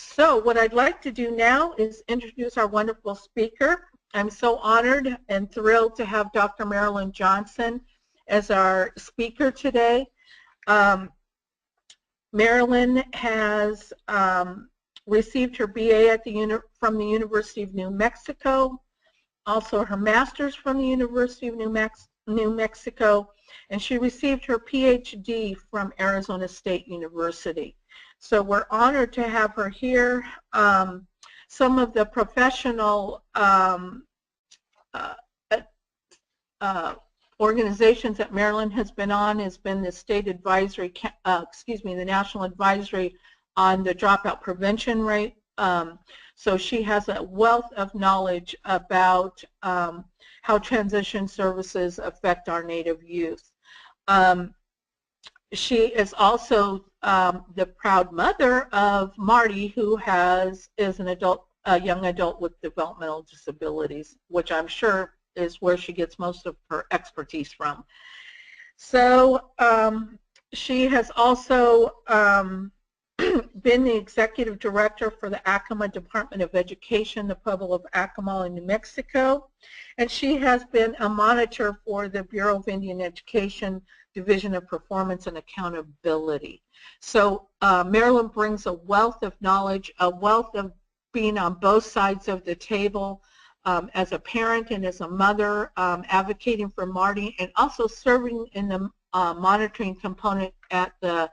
So what I'd like to do now is introduce our wonderful speaker. I'm so honored and thrilled to have Dr. Marilyn Johnson as our speaker today. Marilyn has received her BA from the University of New Mexico, also her master's from the University of New Mexico, and she received her PhD from Arizona State University. So we're honored to have her here. Some of the professional organizations that Marilyn has been on has been the state advisory, the National Advisory on the Dropout Prevention Rate. So she has a wealth of knowledge about how transition services affect our Native youth. She is also the proud mother of Marty, who is a young adult with developmental disabilities, which I'm sure is where she gets most of her expertise from. So she has also been the executive director for the Acoma Department of Education, the Pueblo of Acoma in New Mexico, and she has been a monitor for the Bureau of Indian Education Division of Performance and Accountability. So Marilyn brings a wealth of knowledge, a wealth of being on both sides of the table as a parent and as a mother, advocating for Marty, and also serving in the monitoring component at the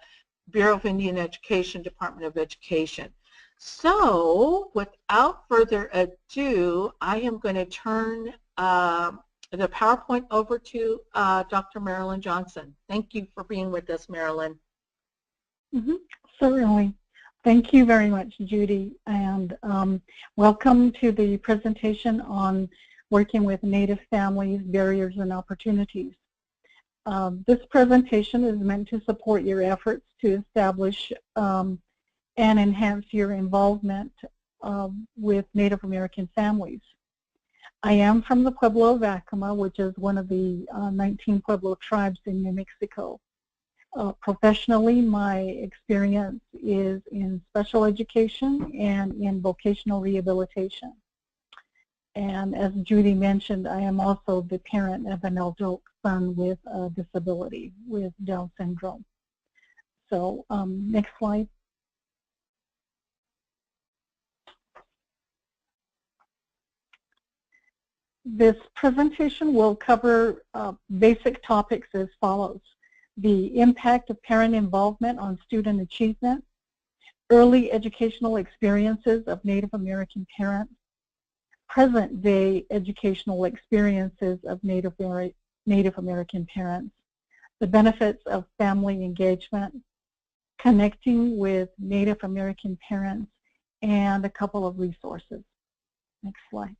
Bureau of Indian Education, Department of Education. So without further ado, I am going to turn the PowerPoint over to Dr. Marilyn Johnson. Thank you for being with us, Marilyn. Certainly. Thank you very much, Judy, and welcome to the presentation on working with Native families, barriers, and opportunities. This presentation is meant to support your efforts to establish and enhance your involvement with Native American families. I am from the Pueblo of Acoma, which is one of the 19 Pueblo tribes in New Mexico. Professionally, my experience is in special education and in vocational rehabilitation. And as Judy mentioned, I am also the parent of an adult son with a disability, with Down syndrome. So next slide. This presentation will cover basic topics as follows: the impact of parent involvement on student achievement, early educational experiences of Native American parents, present-day educational experiences of Native American parents, the benefits of family engagement, connecting with Native American parents, and a couple of resources. Next slide.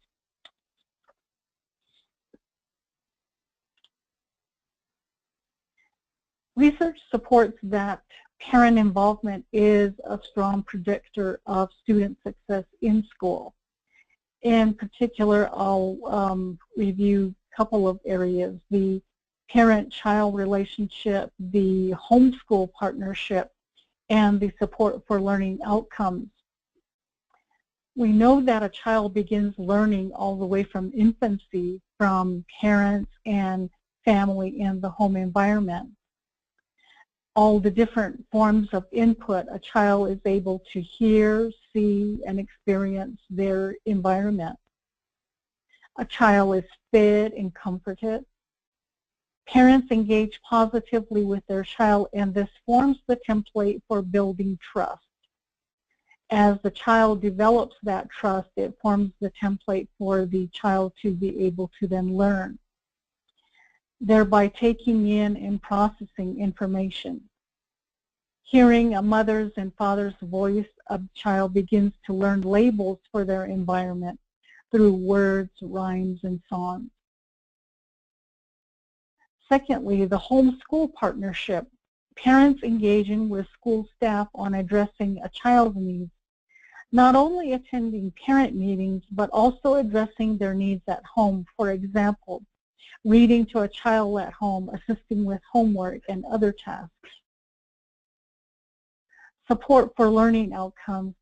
Research supports that parent involvement is a strong predictor of student success in school. In particular, I'll review a couple of areas: the parent-child relationship, the homeschool partnership, and the support for learning outcomes. We know that a child begins learning all the way from infancy from parents and family in the home environment. All the different forms of input, a child is able to hear, see, and experience their environment. A child is fed and comforted. Parents engage positively with their child, and this forms the template for building trust. As the child develops that trust, it forms the template for the child to be able to then learn, thereby taking in and processing information. Hearing a mother's and father's voice, a child begins to learn labels for their environment through words, rhymes, and songs. Secondly, the homeschool partnership. Parents engaging with school staff on addressing a child's needs, not only attending parent meetings, but also addressing their needs at home. For example, reading to a child at home, assisting with homework and other tasks. Support for learning outcomes.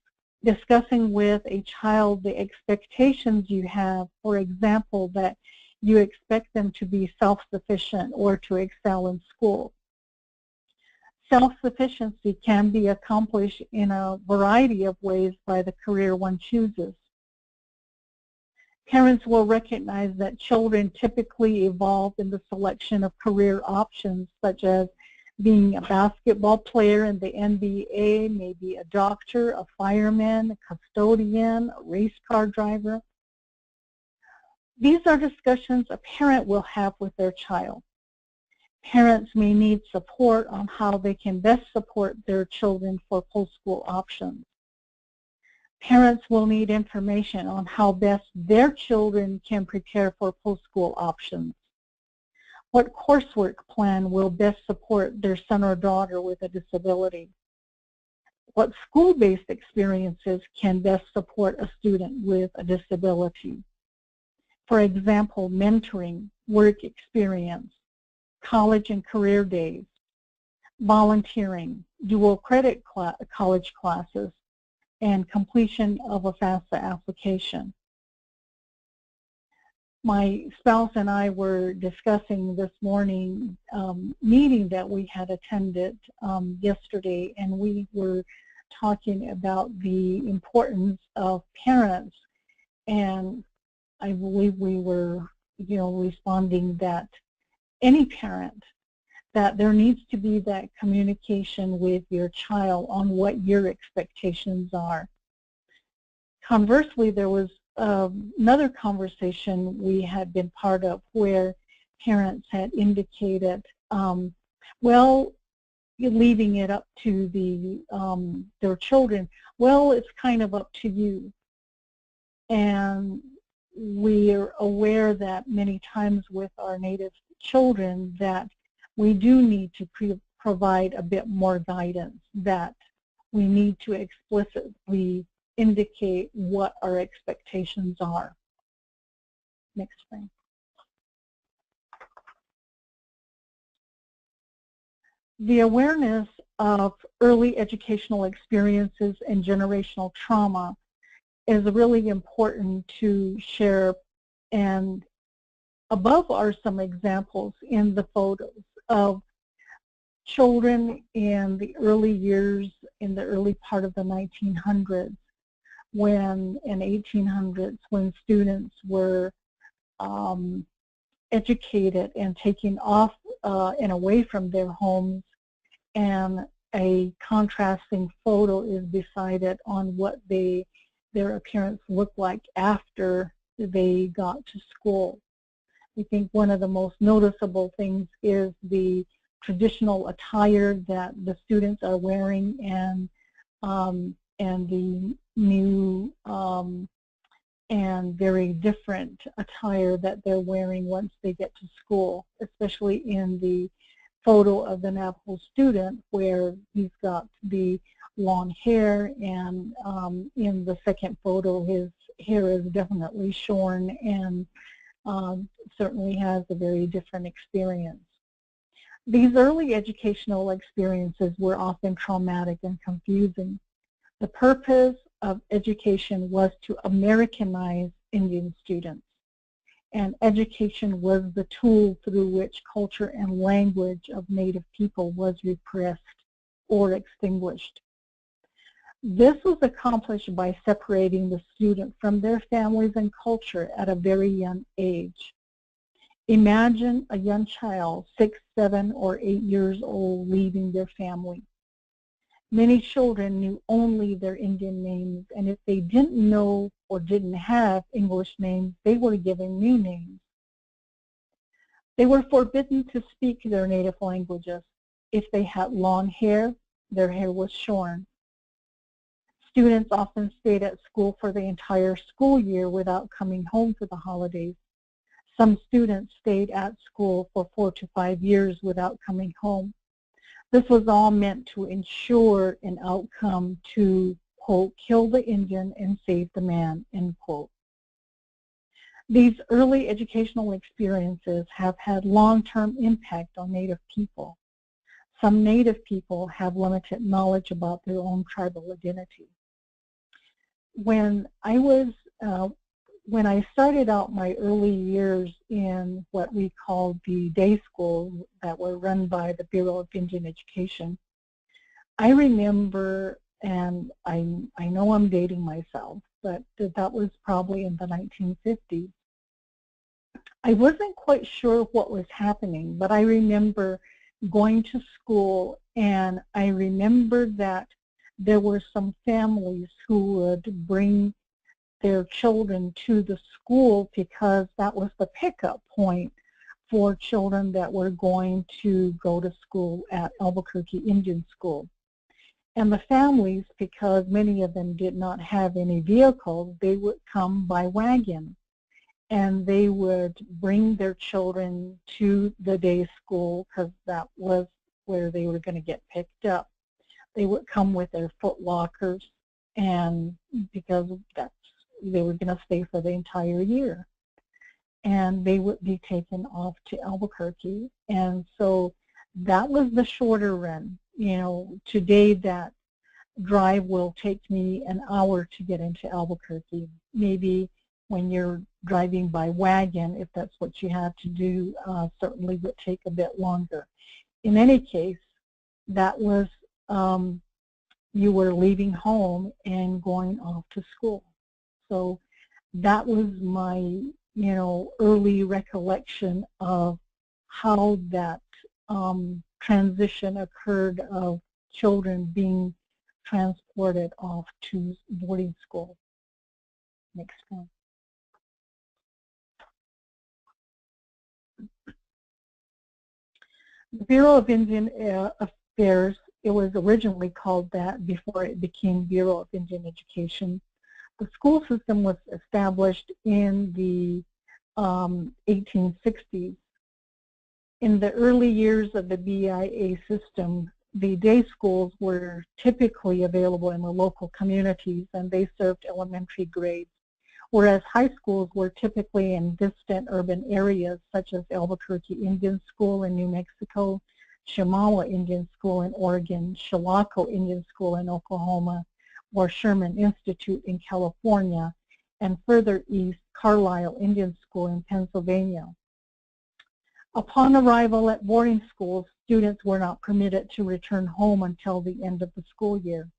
discussing with a child the expectations you have, for example, that you expect them to be self-sufficient or to excel in school. Self-sufficiency can be accomplished in a variety of ways by the career one chooses. Parents will recognize that children typically evolve in the selection of career options, such as being a basketball player in the NBA, maybe a doctor, a fireman, a custodian, a race car driver. These are discussions a parent will have with their child. Parents may need support on how they can best support their children for post-school options. Parents will need information on how best their children can prepare for post-school options. What coursework plan will best support their son or daughter with a disability? What school-based experiences can best support a student with a disability? For example, mentoring, work experience, college and career days, volunteering, dual credit college classes, and completion of a FAFSA application. My spouse and I were discussing this morning meeting that we had attended yesterday, and we were talking about the importance of parents, and I believe we were, responding that any parent, that there needs to be that communication with your child on what your expectations are. Conversely, there was another conversation we had been part of where parents had indicated, well, leaving it up to their children, well, it's kind of up to you. And we're aware that many times with our Native children that we do need to provide a bit more guidance, that we need to explicitly indicate what our expectations are. Next frame. The awareness of early educational experiences and generational trauma is really important to share, and above are some examples in the photos of children in the early years, in the early part of the 1900s, when in 1800s, when students were educated and taken off and away from their homes, and a contrasting photo is beside it on what their appearance looked like after they got to school. I think one of the most noticeable things is the traditional attire that the students are wearing, and the new and very different attire that they're wearing once they get to school, especially in the photo of the Navajo student where he's got the long hair, and in the second photo his hair is definitely shorn and certainly has a very different experience. These early educational experiences were often traumatic and confusing. The purpose of education was to Americanize Indian students, and education was the tool through which culture and language of Native people was repressed or extinguished. This was accomplished by separating the student from their families and culture at a very young age. Imagine a young child, 6, 7, or 8 years old, leaving their family. Many children knew only their Indian names, and if they didn't know or didn't have English names, they were given new names. They were forbidden to speak their native languages. If they had long hair, their hair was shorn. Students often stayed at school for the entire school year without coming home for the holidays. Some students stayed at school for 4 to 5 years without coming home. This was all meant to ensure an outcome to, quote, kill the Indian and save the man, end quote. These early educational experiences have had long-term impact on Native people. Some Native people have limited knowledge about their own tribal identity. when I started out my early years in what we called the day schools that were run by the Bureau of Indian Education, I remember, and I know I'm dating myself, but that was probably in the 1950s. I wasn't quite sure what was happening, but I remember going to school, and I remember that there were some families who would bring their children to the school because that was the pickup point for children that were going to go to school at Albuquerque Indian School. And the families, because many of them did not have any vehicles, they would come by wagon. And they would bring their children to the day school because that was where they were going to get picked up. They would come with their foot lockers, and because they were going to stay for the entire year. And they would be taken off to Albuquerque. And so that was the shorter run. You know, today that drive will take me an hour to get into Albuquerque. Maybe when you're driving by wagon, if that's what you have to do, certainly would take a bit longer. In any case, that was, you were leaving home and going off to school. So that was my, early recollection of how that transition occurred of children being transported off to boarding school. Next one. The Bureau of Indian Affairs, it was originally called that before it became Bureau of Indian Education. The school system was established in the 1860s. In the early years of the BIA system, the day schools were typically available in the local communities, and they served elementary grades, whereas high schools were typically in distant urban areas such as Albuquerque Indian School in New Mexico, Chemawa Indian School in Oregon, Chilocco Indian School in Oklahoma, or Sherman Institute in California, and further east, Carlisle Indian School in Pennsylvania. Upon arrival at boarding schools, students were not permitted to return home until the end of the school year.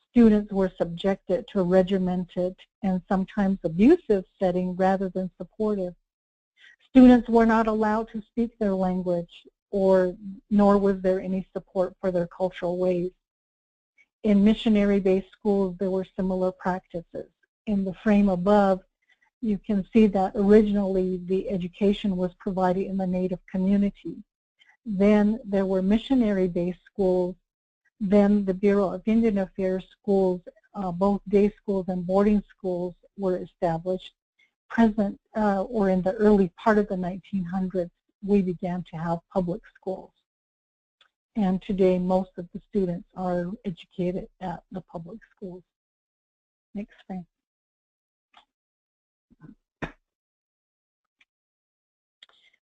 Students were subjected to a regimented and sometimes abusive setting rather than supportive. Students were not allowed to speak their language, nor was there any support for their cultural ways. In missionary-based schools, there were similar practices. In the frame above, you can see that originally the education was provided in the Native community. Then there were missionary-based schools. Then the Bureau of Indian Affairs schools, both day schools and boarding schools, were established. Present, or in the early part of the 1900s, we began to have public schools. And today, most of the students are educated at the public schools. Next frame.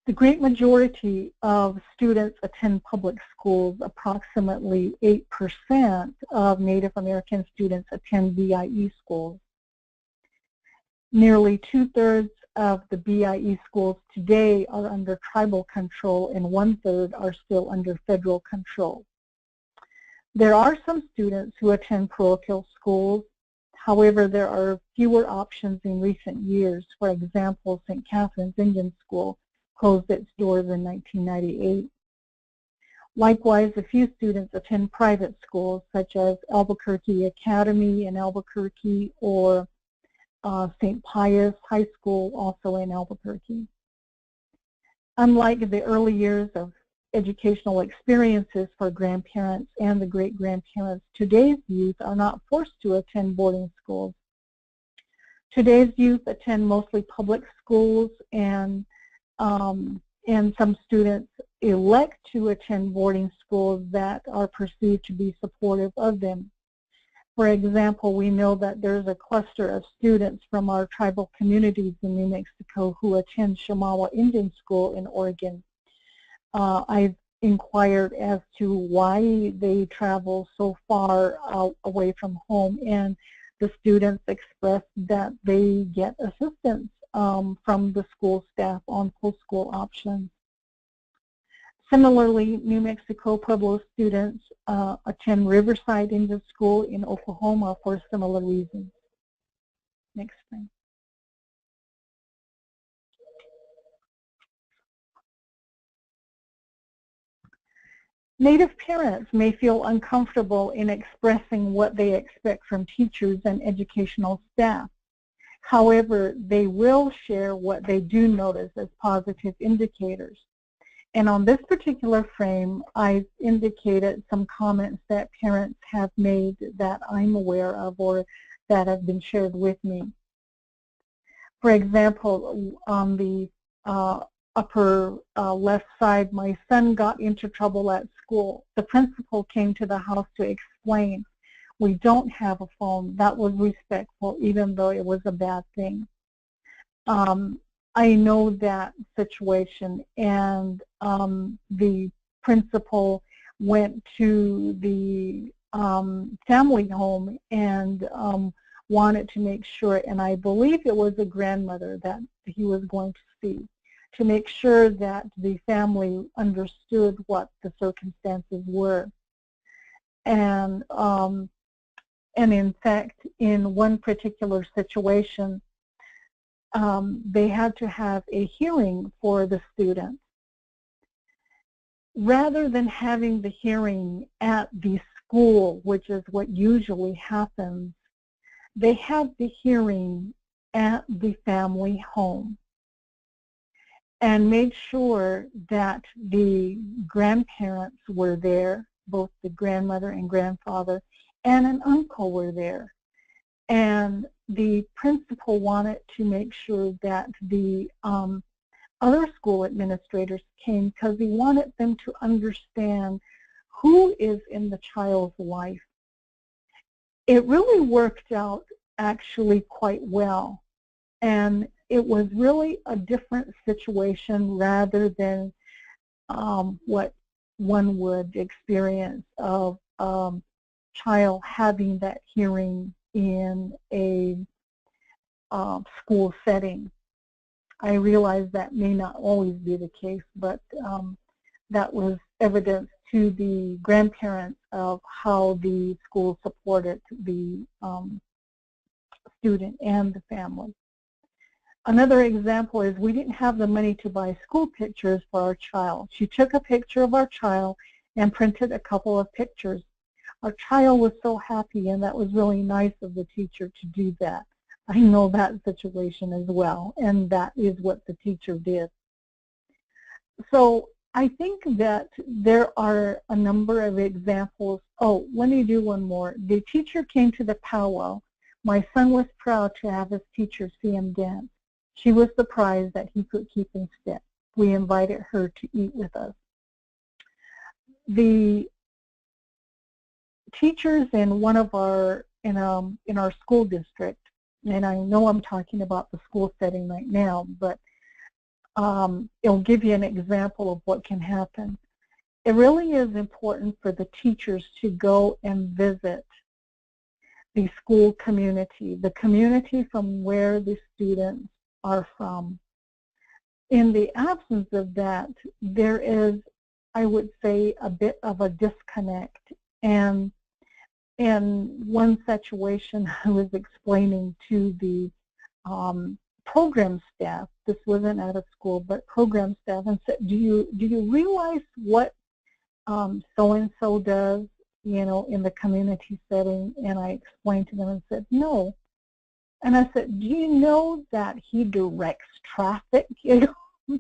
The great majority of students attend public schools. Approximately 8% of Native American students attend BIE schools. Nearly 2/3 of the BIE schools today are under tribal control, and 1/3 are still under federal control. There are some students who attend parochial schools. However, there are fewer options in recent years. For example, St. Catherine's Indian School closed its doors in 1998. Likewise, a few students attend private schools such as Albuquerque Academy in Albuquerque, or St. Pius High School, also in Albuquerque. Unlike the early years of educational experiences for grandparents and the great-grandparents, today's youth are not forced to attend boarding schools. Today's youth attend mostly public schools, and some students elect to attend boarding schools that are perceived to be supportive of them. For example, we know that there's a cluster of students from our tribal communities in New Mexico who attend Chemawa Indian School in Oregon. I've inquired as to why they travel so far away from home, and the students expressed that they get assistance from the school staff on post-school options. Similarly, New Mexico Pueblo students attend Riverside Indian School in Oklahoma for similar reasons. Next thing. Native parents may feel uncomfortable in expressing what they expect from teachers and educational staff. However, they will share what they do notice as positive indicators. And on this particular frame, I've indicated some comments that parents have made that I'm aware of or that have been shared with me. For example, on the upper left side, my son got into trouble at school. The principal came to the house to explain, we don't have a phone. That was respectful, even though it was a bad thing. I know that situation, and the principal went to the family home and wanted to make sure, and I believe it was a grandmother that he was going to see, to make sure that the family understood what the circumstances were. And in fact, in one particular situation, they had to have a hearing for the student. Rather than having the hearing at the school, which is what usually happens, they had the hearing at the family home and made sure that the grandparents were there, both the grandmother and grandfather, and an uncle were there. And the principal wanted to make sure that the other school administrators came because he wanted them to understand who is in the child's life. It really worked out actually quite well, and it was really a different situation rather than what one would experience of child having that hearing in a school setting. I realize that may not always be the case, but that was evidence to the grandparents of how the school supported the student and the family. Another example is we didn't have the money to buy school pictures for our child. She took a picture of our child and printed a couple of pictures. Our child was so happy, and that was really nice of the teacher to do that. I know that situation as well, and that is what the teacher did. So I think that there are a number of examples. Oh, let me do one more. The teacher came to the powwow. My son was proud to have his teacher see him dance. She was surprised that he could keep in step. We invited her to eat with us. The teachers in one of our in our school district, and I know I'm talking about the school setting right now, but it'll give you an example of what can happen. It really is important for the teachers to go and visit the school community, the community from where the students are from. In the absence of that, there is, I would say, a bit of a disconnect. And in one situation, I was explaining to the program staff, this wasn't at a school, but program staff, and said, do you realize what so-and-so does, you know, in the community setting? And I explained to them and said, no. And I said, do you know that he directs traffic? You know?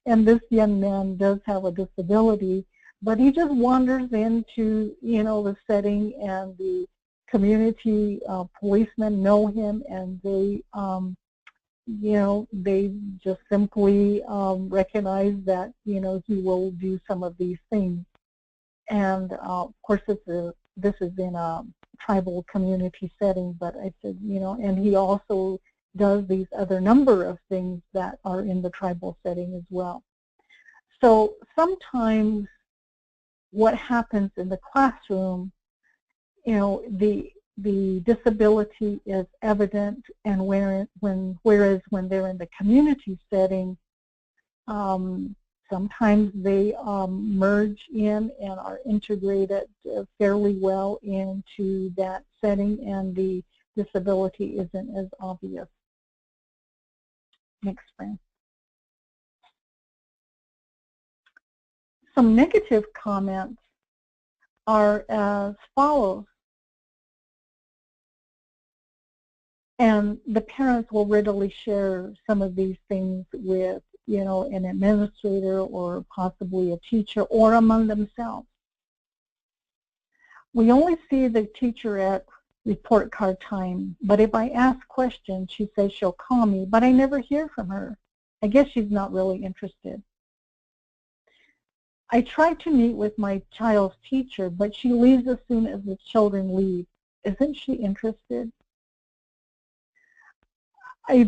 And this young man does have a disability, but he just wanders into, you know, the setting, and the community policemen know him, and they, you know, they just simply recognize that, you know, he will do some of these things. And of course, this is in a tribal community setting, but I said, you know, and he also does these other number of things that are in the tribal setting as well. So sometimes what happens in the classroom, you know, the the disability is evident, and whereas when they're in the community setting, sometimes they merge in and are integrated fairly well into that setting, and the disability isn't as obvious. Next frame. Some negative comments are as follows. And the parents will readily share some of these things with, you know, an administrator or possibly a teacher or among themselves. We only see the teacher at report card time, but if I ask questions, she says she'll call me, but I never hear from her. I guess she's not really interested. I try to meet with my child's teacher, but she leaves as soon as the children leave. Isn't she interested? I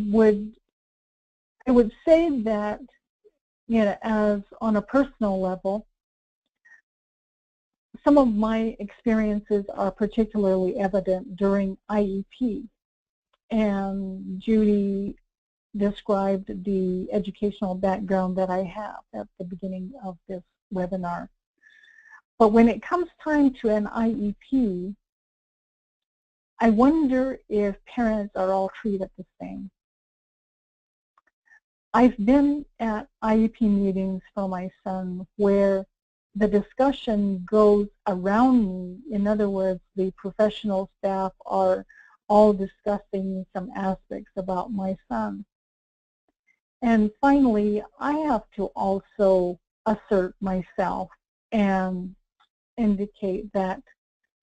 would say that, you know, as on a personal level, some of my experiences are particularly evident during IEP. And Judy described the educational background that I have at the beginning of this webinar. But when it comes time to an IEP, I wonder if parents are all treated the same. I've been at IEP meetings for my son where the discussion goes around me. In other words, the professional staff are all discussing some aspects about my son. And finally, I have to also assert myself and indicate that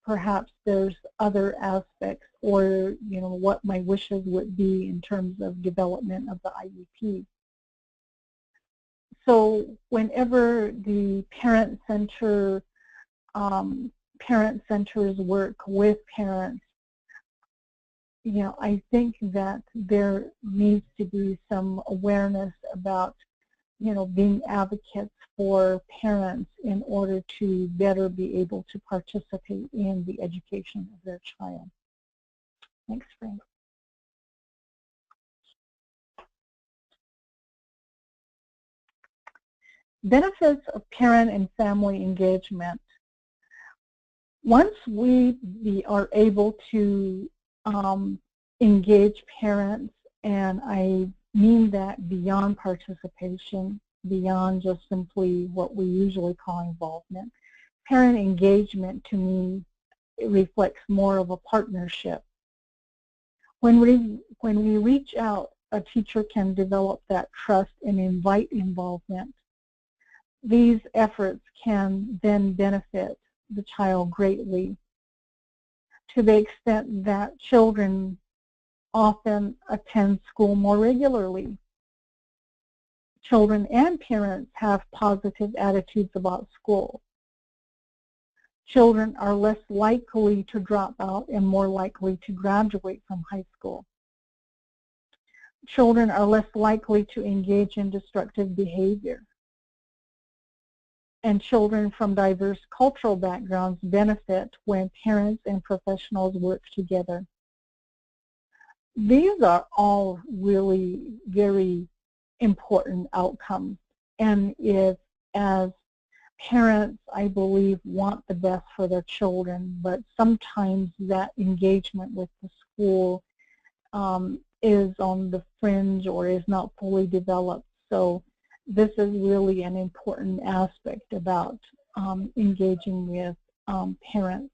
perhaps there's other aspects, or, you know, what my wishes would be in terms of development of the IEP. So whenever the parent centers work with parents, you know, I think that there needs to be some awareness about, you know, being advocates for parents in order to better be able to participate in the education of their child. Next frame. Benefits of parent and family engagement. Once we are able to engage parents, and I mean that beyond participation, beyond just simply what we usually call involvement, parent engagement to me, it reflects more of a partnership. When we reach out, a teacher can develop that trust and invite involvement. These efforts can then benefit the child greatly, to the extent that children often attend school more regularly. Children and parents have positive attitudes about school. Children are less likely to drop out and more likely to graduate from high school. Children are less likely to engage in destructive behavior. And children from diverse cultural backgrounds benefit when parents and professionals work together. These are all really very important outcomes. And if, as parents, I believe, want the best for their children, but sometimes that engagement with the school is on the fringe or is not fully developed. So this is really an important aspect about engaging with parents.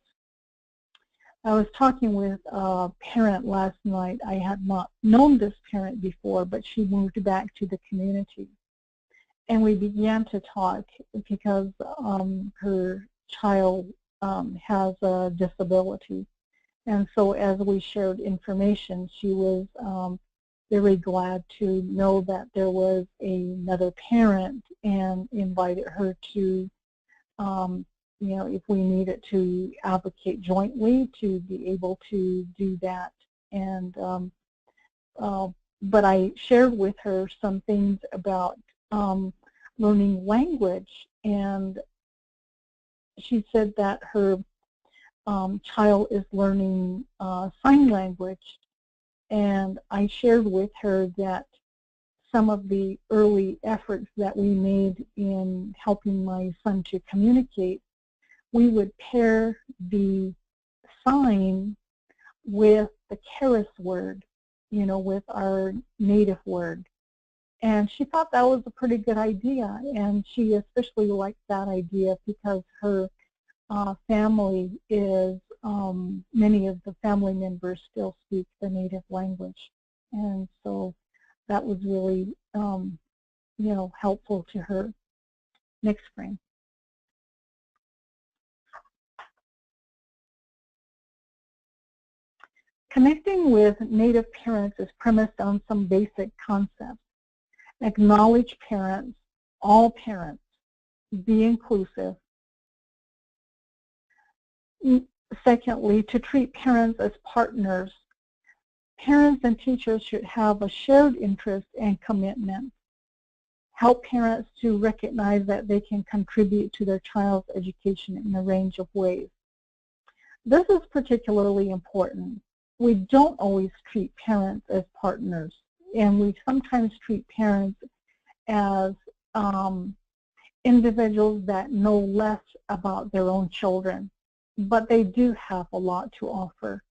I was talking with a parent last night. I had not known this parent before, but she moved back to the community. And we began to talk because her child has a disability. And so as we shared information, she was very glad to know that there was another parent and invited her to, you know, if we needed to advocate jointly, to be able to do that. And but I shared with her some things about learning language, and she said that her child is learning sign language, and I shared with her that some of the early efforts that we made in helping my son to communicate, we would pair the sign with the Keres word, with our native word. And she thought that was a pretty good idea, and she especially liked that idea because her family is, many of the family members still speak the native language. And so that was really, helpful to her. Next frame. Connecting with Native parents is premised on some basic concepts. Acknowledge parents, all parents, be inclusive. Secondly, to treat parents as partners. Parents and teachers should have a shared interest and commitment. Help parents to recognize that they can contribute to their child's education in a range of ways. This is particularly important. We don't always treat parents as partners, and we sometimes treat parents as individuals that know less about their own children, but they do have a lot to offer,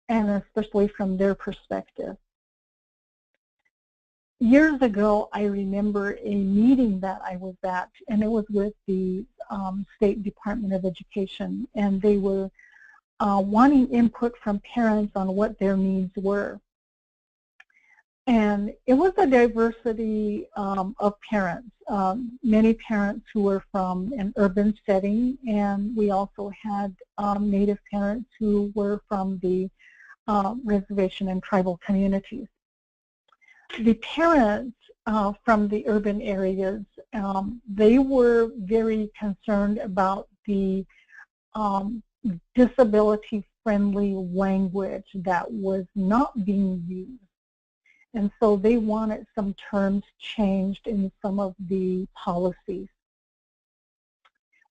and especially from their perspective. Years ago, I remember a meeting that I was at, and it was with the State Department of Education, and they were wanting input from parents on what their needs were. And it was a diversity of parents, many parents who were from an urban setting, and we also had Native parents who were from the reservation and tribal communities. The parents from the urban areas, they were very concerned about the disability-friendly language that was not being used. And so they wanted some terms changed in some of the policies,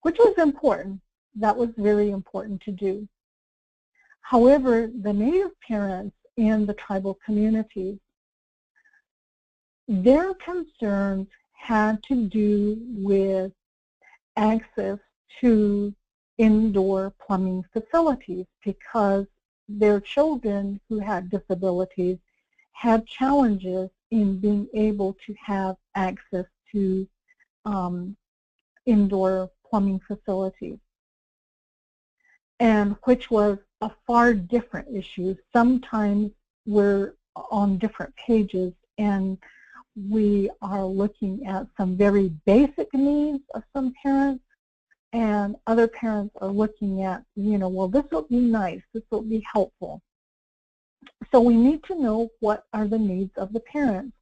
which was important. That was very important to do. However, the Native parents in the tribal communities, their concerns had to do with access to indoor plumbing facilities because their children who had disabilities had challenges in being able to have access to indoor plumbing facilities, and which was a far different issue. Sometimes we're on different pages and we are looking at some very basic needs of some parents, and other parents are looking at, well, this will be nice, this will be helpful. So we need to know what are the needs of the parents,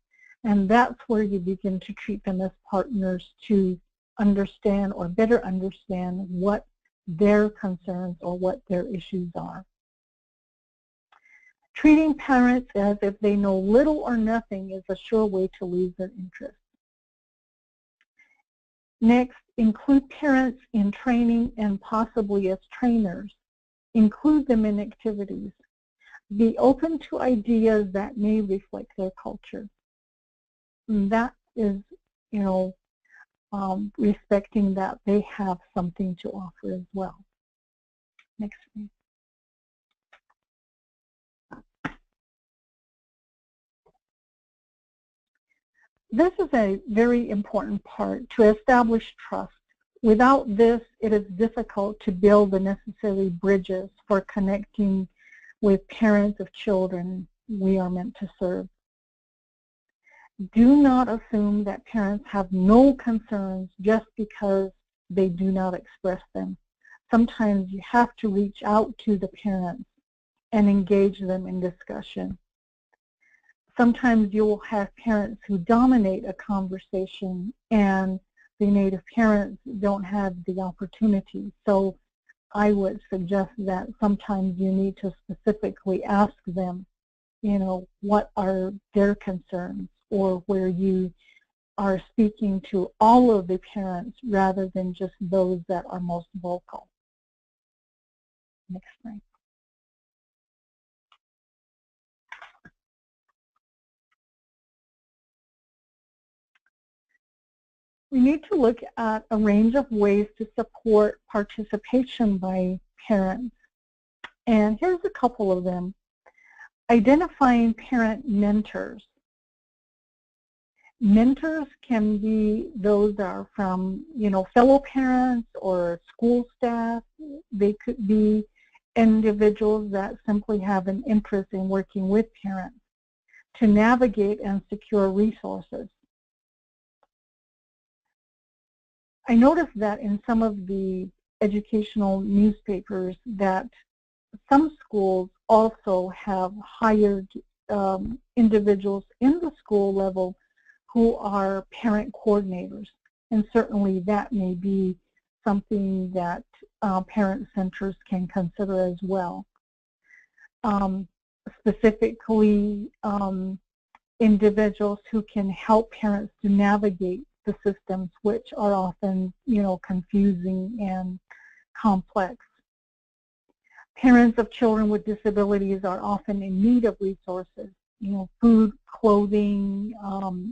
and that's where you begin to treat them as partners to understand or better understand what their concerns or what their issues are. Treating parents as if they know little or nothing is a sure way to lose their interest. Next, include parents in training and possibly as trainers. Include them in activities. Be open to ideas that may reflect their culture. And that is, respecting that they have something to offer as well. Next please. This is a very important part to establish trust. Without this, it is difficult to build the necessary bridges for connecting with parents of children we are meant to serve. Do not assume that parents have no concerns just because they do not express them. Sometimes you have to reach out to the parents and engage them in discussion. Sometimes you will have parents who dominate a conversation and the Native parents don't have the opportunity. So I would suggest that sometimes you need to specifically ask them, what are their concerns, or where you are speaking to all of the parents rather than just those that are most vocal. Next slide. We need to look at a range of ways to support participation by parents. And here's a couple of them. Identifying parent mentors. Mentors can be those that are from, fellow parents or school staff. They could be individuals that simply have an interest in working with parents to navigate and secure resources. I noticed that in some of the educational newspapers that some schools also have hired individuals in the school level who are parent coordinators, and certainly that may be something that parent centers can consider as well. Specifically, individuals who can help parents to navigate the systems, which are often, confusing and complex. Parents of children with disabilities are often in need of resources, food, clothing,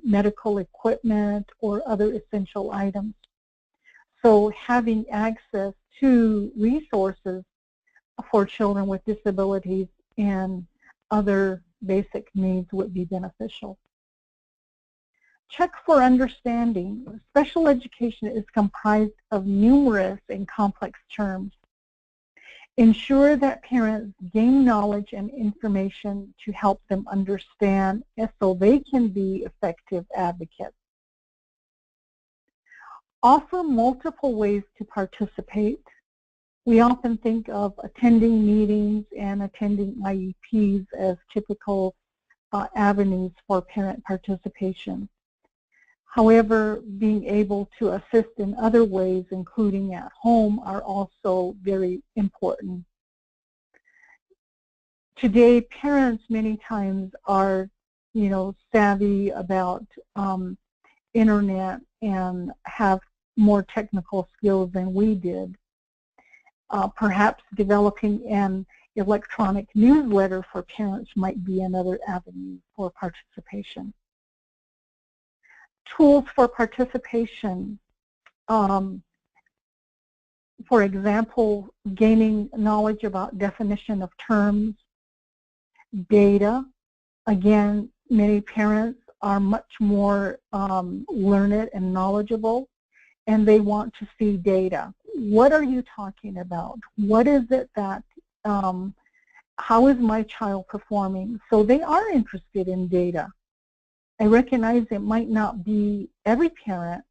medical equipment, or other essential items. So having access to resources for children with disabilities and other basic needs would be beneficial. Check for understanding. Special education is comprised of numerous and complex terms. Ensure that parents gain knowledge and information to help them understand so they can be effective advocates. Offer multiple ways to participate. We often think of attending meetings and attending IEPs as typical avenues for parent participation. However, being able to assist in other ways, including at home, are also very important. Today, parents many times are, savvy about internet and have more technical skills than we did. Perhaps developing an electronic newsletter for parents might be another avenue for participation. Tools for participation, for example, gaining knowledge about definition of terms, data. Again, many parents are much more learned and knowledgeable, and they want to see data. What are you talking about? What is it that, how is my child performing? So they are interested in data. I recognize it might not be every parent,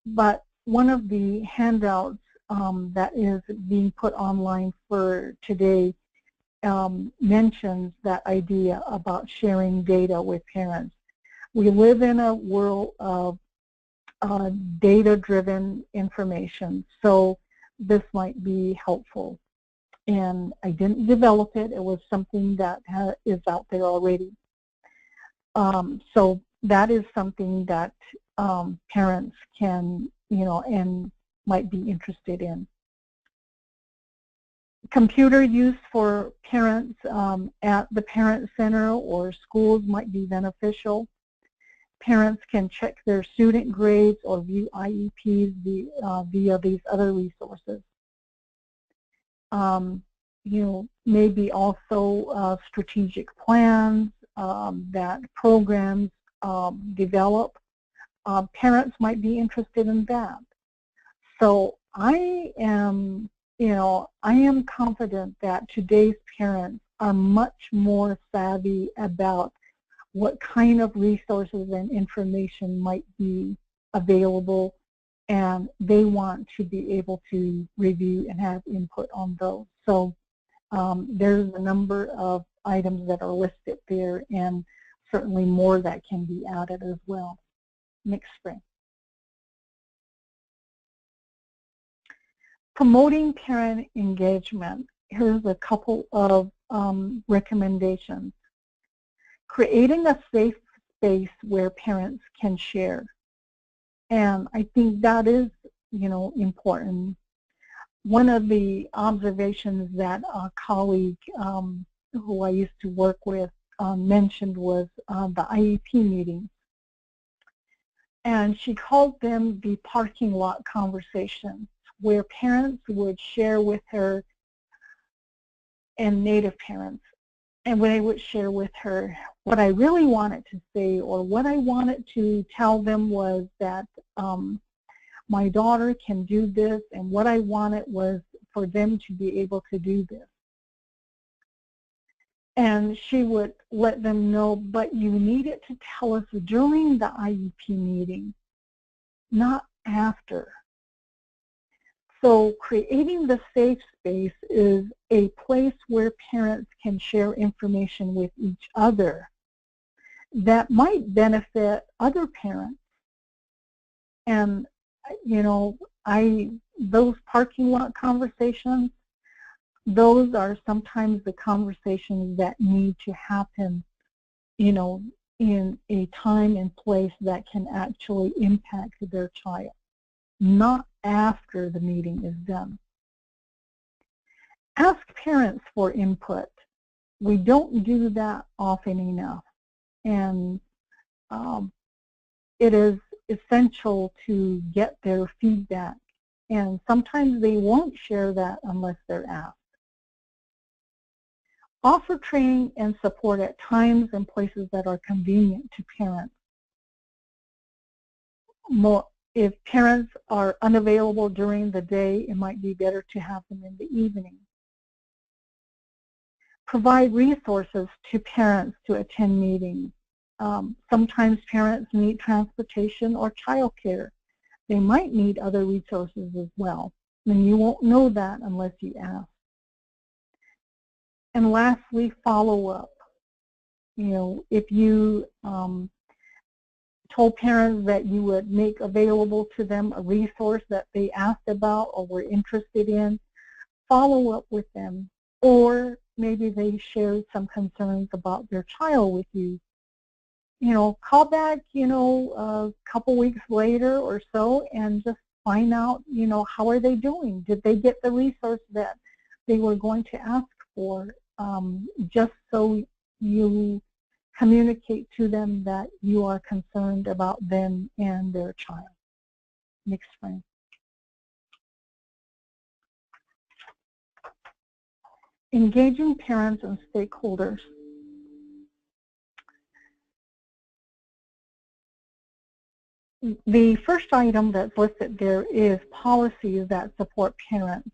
but one of the handouts that is being put online for today mentions that idea about sharing data with parents. We live in a world of data-driven information, so this might be helpful. And I didn't develop it. It was something that is out there already. So that is something that parents can, and might be interested in. Computer use for parents at the parent center or schools might be beneficial. Parents can check their student grades or view IEPs via these other resources. Maybe also strategic plans that programs develop. Parents might be interested in that. So I am confident that today's parents are much more savvy about what kind of resources and information might be available, and they want to be able to review and have input on those. So there's a number of items that are listed there, and certainly more that can be added as well. Next screen. Promoting parent engagement. Here's a couple of recommendations. Creating a safe space where parents can share. And I think that is, important. One of the observations that a colleague who I used to work with mentioned was the IEP meeting. And she called them the parking lot conversations, where parents would share with her, and Native parents, and when they would share with her, what I really wanted to say or what I wanted to tell them was that my daughter can do this, and what I wanted was for them to be able to do this. And she would let them know, but you needed to tell us during the IEP meeting, not after. So creating the safe space is a place where parents can share information with each other that might benefit other parents. And, you know, those parking lot conversations, those are sometimes the conversations that need to happen, you know, in a time and place that can actually impact their child, not after the meeting is done. Ask parents for input. We don't do that often enough, and it is essential to get their feedback, and sometimes they won't share that unless they're asked. Offer training and support at times and places that are convenient to parents. If parents are unavailable during the day, it might be better to have them in the evening. Provide resources to parents to attend meetings. Sometimes parents need transportation or childcare. They might need other resources as well, and you won't know that unless you ask. And lastly, follow up. You know, if you told parents that you would make available to them a resource that they asked about or were interested in, follow up with them. Or maybe they shared some concerns about their child with you. You know, call back, you know, a couple weeks later or so and just find out, you know, how are they doing? Did they get the resource that they were going to ask for? Just so you communicate to them that you are concerned about them and their child. Next frame. Engaging parents and stakeholders. The first item that's listed there is policies that support parents.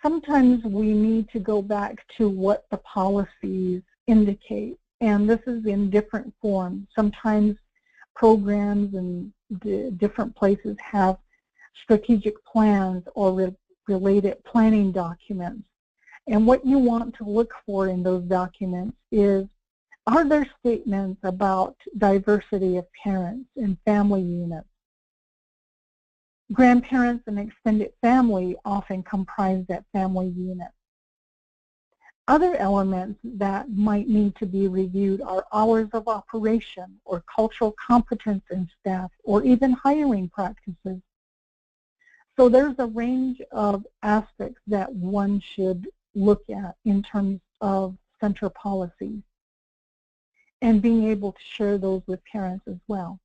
Sometimes we need to go back to what the policies indicate, and this is in different forms. Sometimes programs and different places have strategic plans or related planning documents. And what you want to look for in those documents is, are there statements about diversity of parents and family units? Grandparents and extended family often comprise that family unit. Other elements that might need to be reviewed are hours of operation or cultural competence in staff or even hiring practices. So there's a range of aspects that one should look at in terms of center policies and being able to share those with parents as well.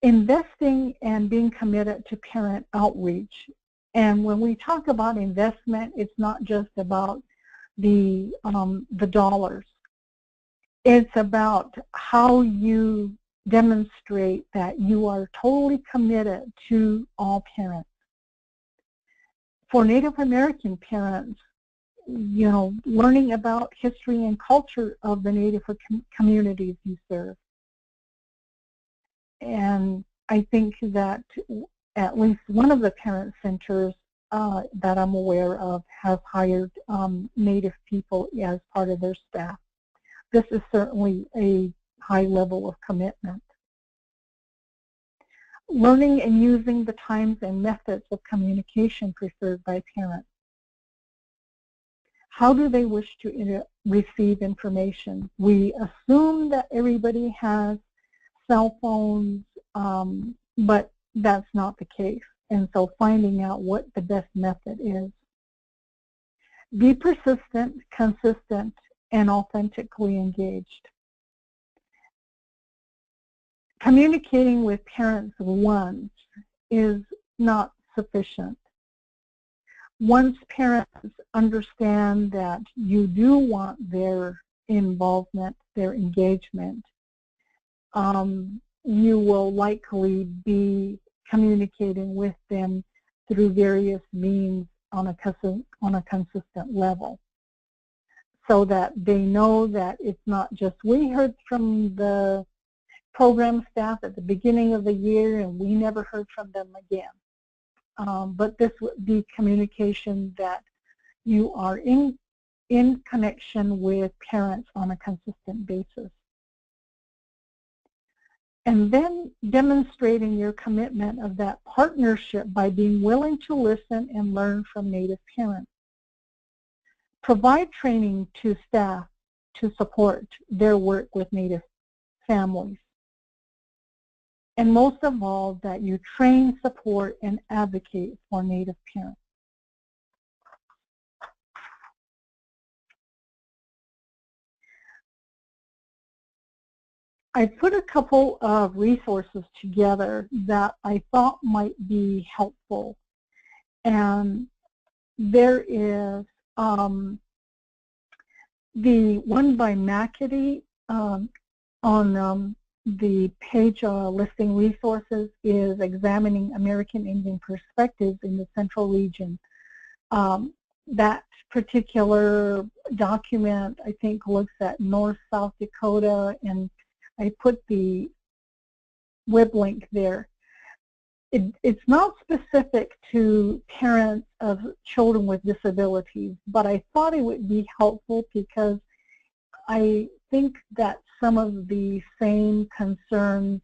Investing and being committed to parent outreach. And when we talk about investment, it's not just about the dollars. It's about how you demonstrate that you are totally committed to all parents. For Native American parents, you know, learning about history and culture of the Native communities you serve. And I think that at least one of the parent centers that I'm aware of have hired Native people as part of their staff. This is certainly a high level of commitment. Learning and using the times and methods of communication preferred by parents. How do they wish to receive information? We assume that everybody has cell phones, but that's not the case. And so finding out what the best method is. Be persistent, consistent, and authentically engaged. Communicating with parents once is not sufficient. Once parents understand that you do want their involvement, their engagement, you will likely be communicating with them through various means on a consistent level, so that they know that it's not just we heard from the program staff at the beginning of the year and we never heard from them again. But this would be communication that you are in connection with parents on a consistent basis. And then demonstrating your commitment of that partnership by being willing to listen and learn from Native parents. Provide training to staff to support their work with Native families. And most of all, that you train, support, and advocate for Native parents. I put a couple of resources together that I thought might be helpful. And there is the one by McAtee on the page listing resources is Examining American Indian Perspectives in the Central Region. That particular document, I think, looks at North, South Dakota, and I put the web link there. It's not specific to parents of children with disabilities, but I thought it would be helpful because I think that some of the same concerns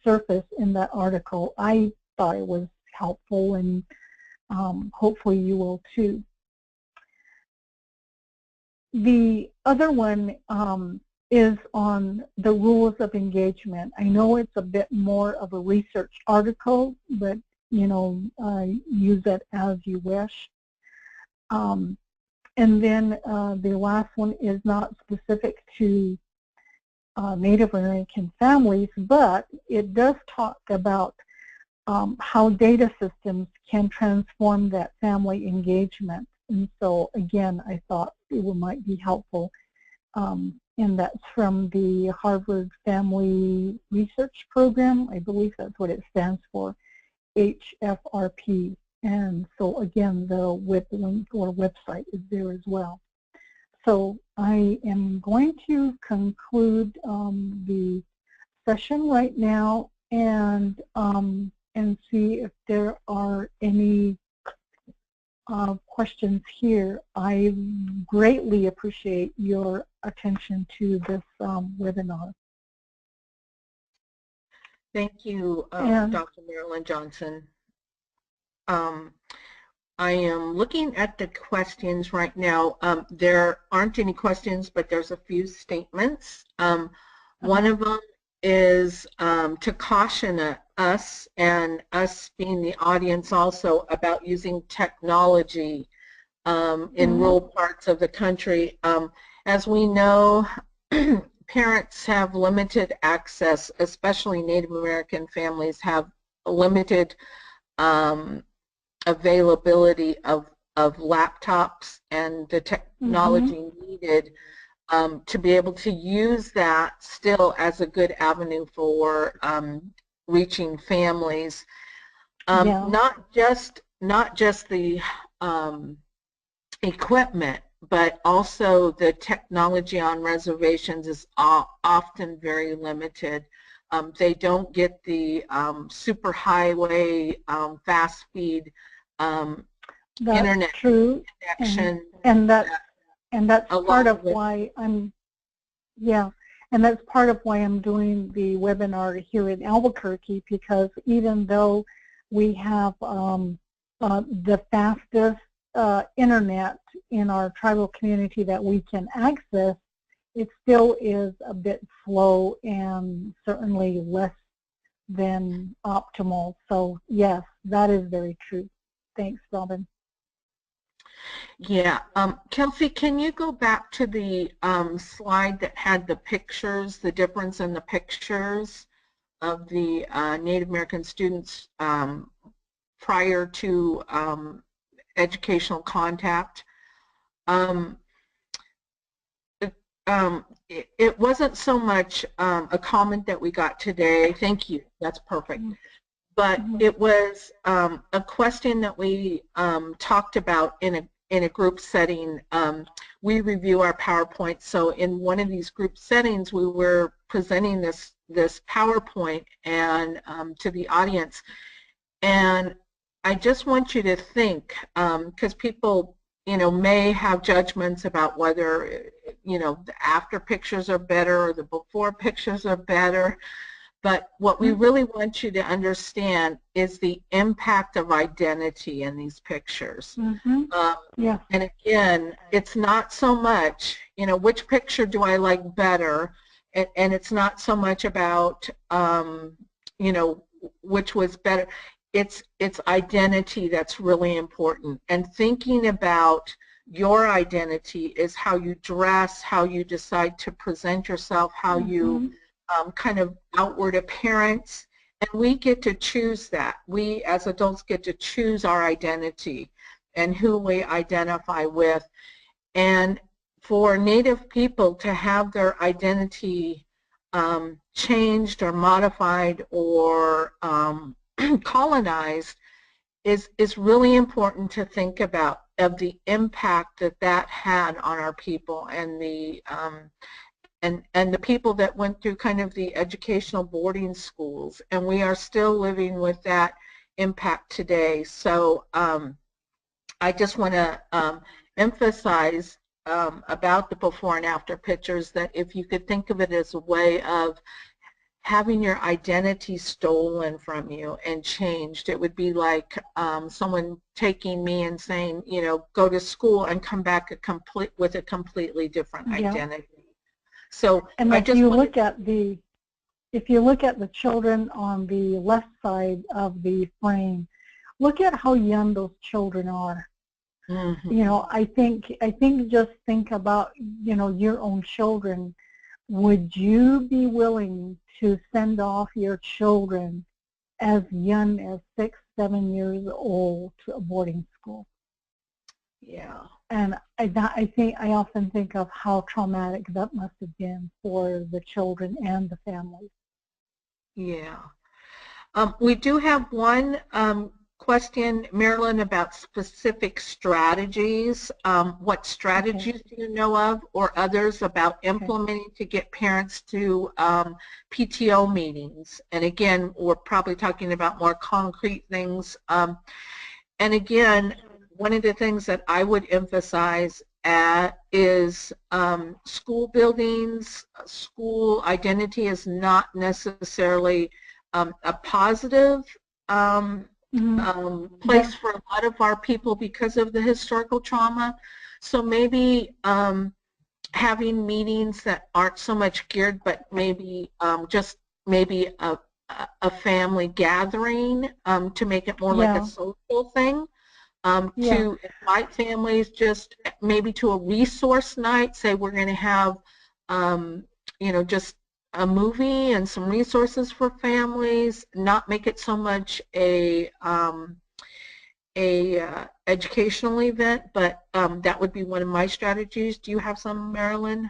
surface in that article. I thought it was helpful, and hopefully you will too. The other one is on the rules of engagement. I know it's a bit more of a research article, but use it as you wish. And then the last one is not specific to Native American families, but it does talk about how data systems can transform that family engagement. And so again, I thought it might be helpful. And that's from the Harvard Family Research Program. I believe that's what it stands for, HFRP. And so again, the web link or website is there as well. So I am going to conclude the session right now and see if there are any questions here. I greatly appreciate your attention to this webinar. Thank you, Dr. Marilyn Johnson. I am looking at the questions right now. There aren't any questions, but there's a few statements. One of them is to caution us, and us being the audience also, about using technology in rural parts of the country. As we know, parents have limited access, especially Native American families have limited availability of laptops and the technology needed to be able to use that still as a good avenue for reaching families. Not just the equipment, but also the technology on reservations is often very limited. They don't get the super highway, fast speed internet connection. And that's part of why I'm doing the webinar here in Albuquerque, because even though we have the fastest internet in our tribal community that we can access, it still is a bit slow and certainly less than optimal. So yes, that is very true. Thanks, Robin. Yeah. Kelsey, can you go back to the slide that had the pictures, the difference in the pictures of the Native American students prior to educational contact? It wasn't so much a comment that we got today. Thank you. That's perfect. But it was a question that we talked about in a group setting. We review our PowerPoint. So in one of these group settings, we were presenting this PowerPoint and to the audience. And I just want you to think, because people, may have judgments about whether, the after pictures are better or the before pictures are better. But what we really want you to understand is the impact of identity in these pictures. Yeah. And again, it's not so much, which picture do I like better, and it's not so much about, which was better. It's identity that's really important. And thinking about your identity is how you dress, how you decide to present yourself, how you kind of outward appearance, and we get to choose that. We as adults get to choose our identity and who we identify with. And for Native people to have their identity changed or modified or colonized is really important to think about, of the impact that had on our people and the and the people that went through kind of the educational boarding schools, and we are still living with that impact today. So I just want to emphasize about the before and after pictures, that if you could think of it as a way of having your identity stolen from you and changed, it would be like someone taking me and saying, go to school and come back with a completely different identity. So and if you look at the children on the left side of the frame, look at how young those children are. I think just think about, your own children. Would you be willing to send off your children as young as 6, 7 years old to a boarding school? Yeah. And I often think of how traumatic that must have been for the children and the families. Yeah. We do have one question, Marilyn, about specific strategies. What strategies do you know of, or others about implementing to get parents to PTO meetings? And again, we're probably talking about more concrete things. And again, one of the things that I would emphasize is school buildings, school identity is not necessarily a positive place for a lot of our people because of the historical trauma. So maybe having meetings that aren't so much geared, but maybe just maybe a family gathering to make it more like a social thing. To invite families just maybe to a resource night, say we're going to have, just a movie and some resources for families, not make it so much a educational event, but that would be one of my strategies. Do you have some, Marilyn?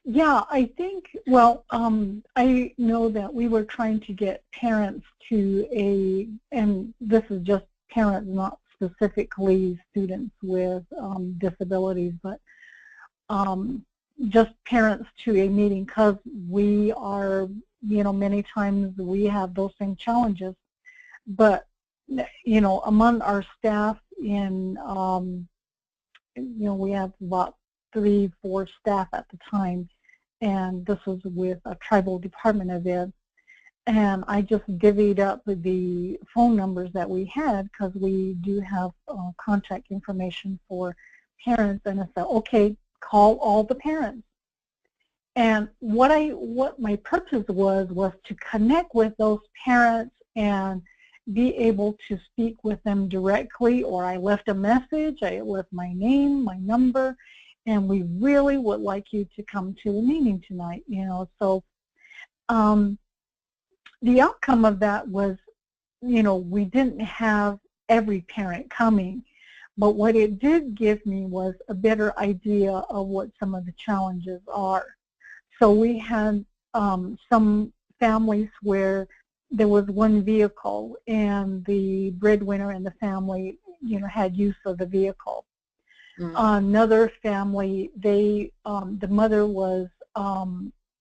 Yeah, I think, well, I know that we were trying to get parents to and this is just parents, not specifically students with disabilities, but just parents to a meeting, because we are, many times we have those same challenges. But, among our staff in, we have about 3, 4 staff at the time, and this was with a tribal department event. And I just divvied up the phone numbers that we had, because we do have contact information for parents, and I said, okay, call all the parents. And what my purpose was to connect with those parents and be able to speak with them directly, or I left a message, I left my name, my number, and we really would like you to come to the meeting tonight, you know. So the outcome of that was, you know, we didn't have every parent coming, but what it did give me was a better idea of what some of the challenges are. So we had some families where there was one vehicle and the breadwinner in the family, you know, had use of the vehicle. Another family, the mother was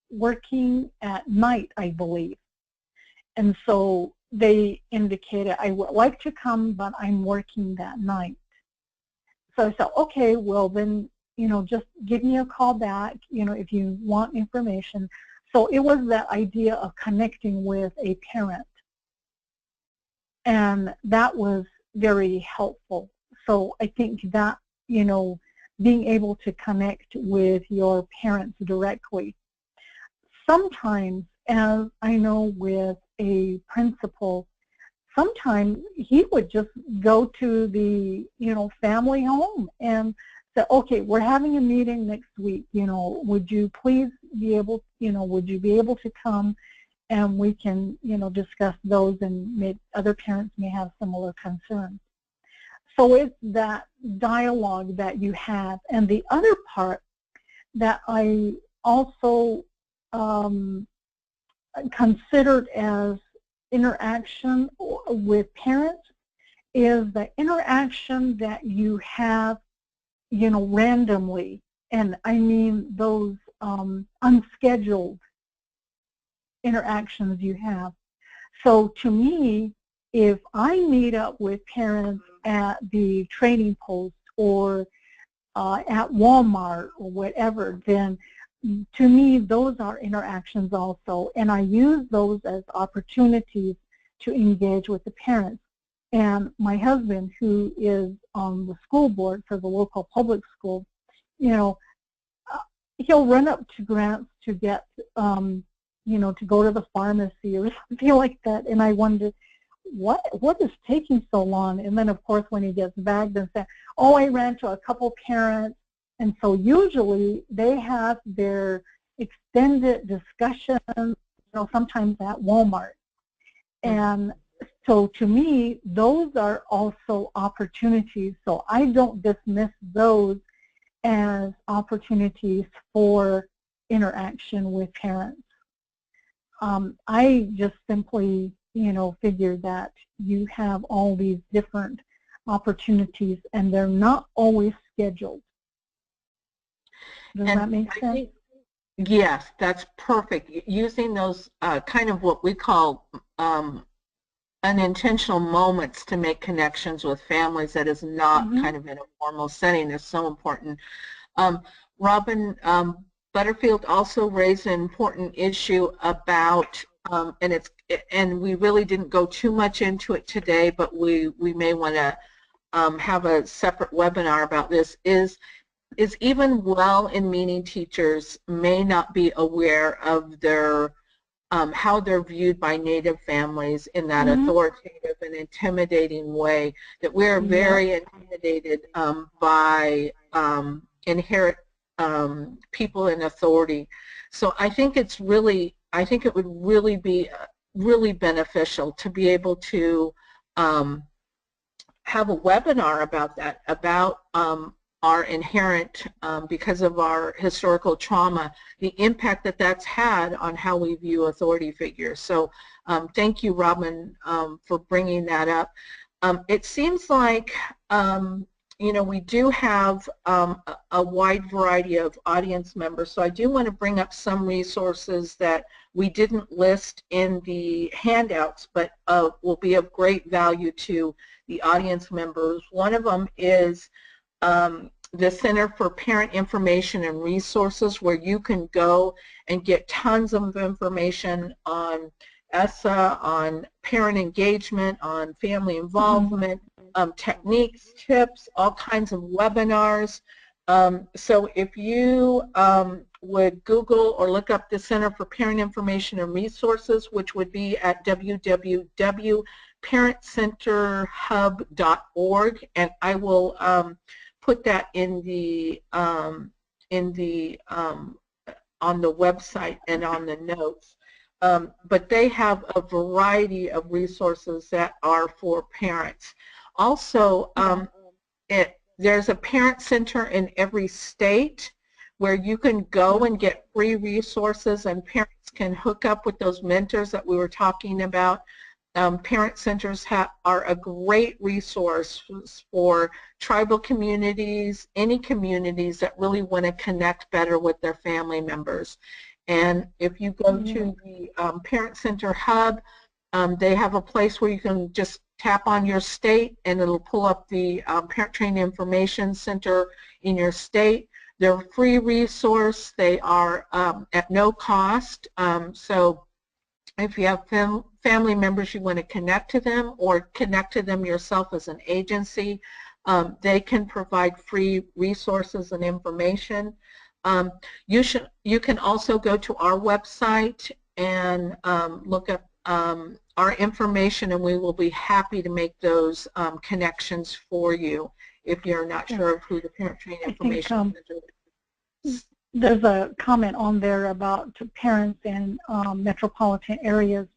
working at night, I believe. And so they indicated, I would like to come, but I'm working that night. So I said, okay, well then, you know, just give me a call back, you know, if you want information. So it was that idea of connecting with a parent. And that was very helpful. So I think that, you know, being able to connect with your parents directly. Sometimes, as I know with a principal, sometimes he would just go to the, you know, family home and say, okay, we're having a meeting next week, you know, would you please be able, you know, would you be able to come and we can, you know, discuss those, and other parents may have similar concerns. So it's that dialogue that you have. And the other part that I also considered as interaction with parents is the interaction that you have, you know, randomly, and I mean those unscheduled interactions you have. So to me, if I meet up with parents at the trading post or at Walmart or whatever, then to me those are interactions also, and I use those as opportunities to engage with the parents. And my husband, who is on the school board for the local public school, you know, he'll run up to Grants to get, you know, to go to the pharmacy or something like that, and I wonder, what is taking so long? And then of course when he gets back, then say, oh, I ran to a couple parents. And so usually they have their extended discussions, you know, sometimes at Walmart. And so to me, those are also opportunities. So I don't dismiss those as opportunities for interaction with parents. I just simply, you know, figure that you have all these different opportunities and they're not always scheduled. Does that make sense? Yes, that's perfect. Using those kind of what we call unintentional moments to make connections with families that is not kind of in a formal setting is so important. Robin Butterfield also raised an important issue about, and we really didn't go too much into it today, but we may want to have a separate webinar about this, is even well-meaning teachers may not be aware of their how they're viewed by Native families in that authoritative and intimidating way, that we're very intimidated by inherent people in authority. So I think it would really be really beneficial to be able to have a webinar about that, about our inherent, because of our historical trauma, the impact that that's had on how we view authority figures. So thank you, Robin, for bringing that up. It seems like, you know, we do have a wide variety of audience members, so I do want to bring up some resources that we didn't list in the handouts, but will be of great value to the audience members. One of them is the Center for Parent Information and Resources, where you can go and get tons of information on ESSA, on parent engagement, on family involvement, techniques, tips, all kinds of webinars. So if you would Google or look up the Center for Parent Information and Resources, which would be at www.parentcenterhub.org, and I will put that in the on the website and on the notes. But they have a variety of resources that are for parents. Also, there's a parent center in every state where you can go and get free resources, and parents can hook up with those mentors that we were talking about. Parent centers are a great resource for tribal communities, any communities that really want to connect better with their family members. And if you go to the Parent Center Hub, they have a place where you can just tap on your state and it'll pull up the Parent Training Information Center in your state. They're a free resource. They are at no cost. So if you have family members you want to connect to them or connect to them yourself as an agency, they can provide free resources and information. You can also go to our website and look up our information, and we will be happy to make those connections for you if you're not sure of who the Parent Training Information Center is. There's a comment on there about parents in metropolitan areas.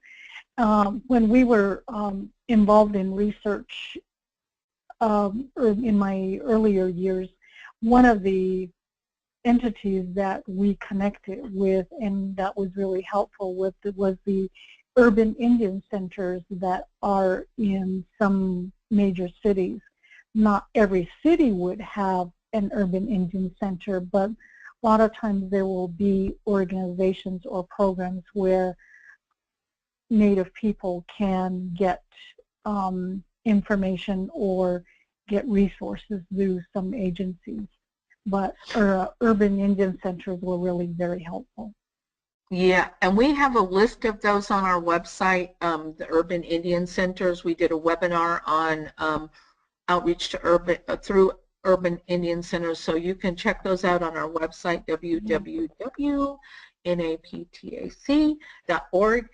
When we were involved in research in my earlier years, one of the entities that we connected with and that was really helpful with was the urban Indian centers that are in some major cities. Not every city would have an urban Indian center, but a lot of times there will be organizations or programs where Native people can get information or get resources through some agencies. But urban Indian centers were really very helpful. Yeah, and we have a list of those on our website, the Urban Indian Centers. We did a webinar on outreach to through Urban Indian Centers, so you can check those out on our website, www.naptac.org.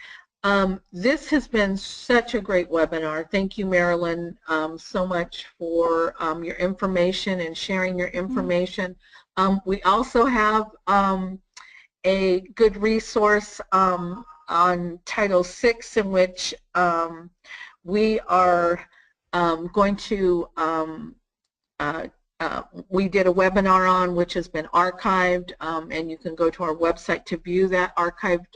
This has been such a great webinar. Thank you, Marilyn, so much for your information and sharing your information. We also have a good resource on Title VI in which we are going to we did a webinar on, which has been archived, and you can go to our website to view that archived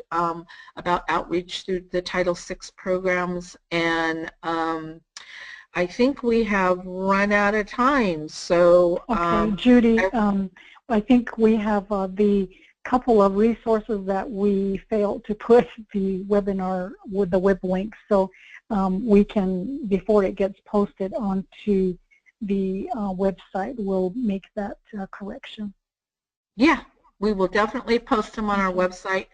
about outreach through the Title VI programs. And I think we have run out of time. So okay, Judy, I think we have the couple of resources that we failed to put the webinar with the web link, so we can, before it gets posted onto the website, we'll make that correction. Yeah, we will definitely post them on our website.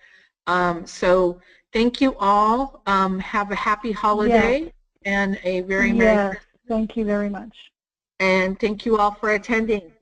So thank you all. Have a happy holiday and a very Merry Christmas. Thank you very much. And thank you all for attending.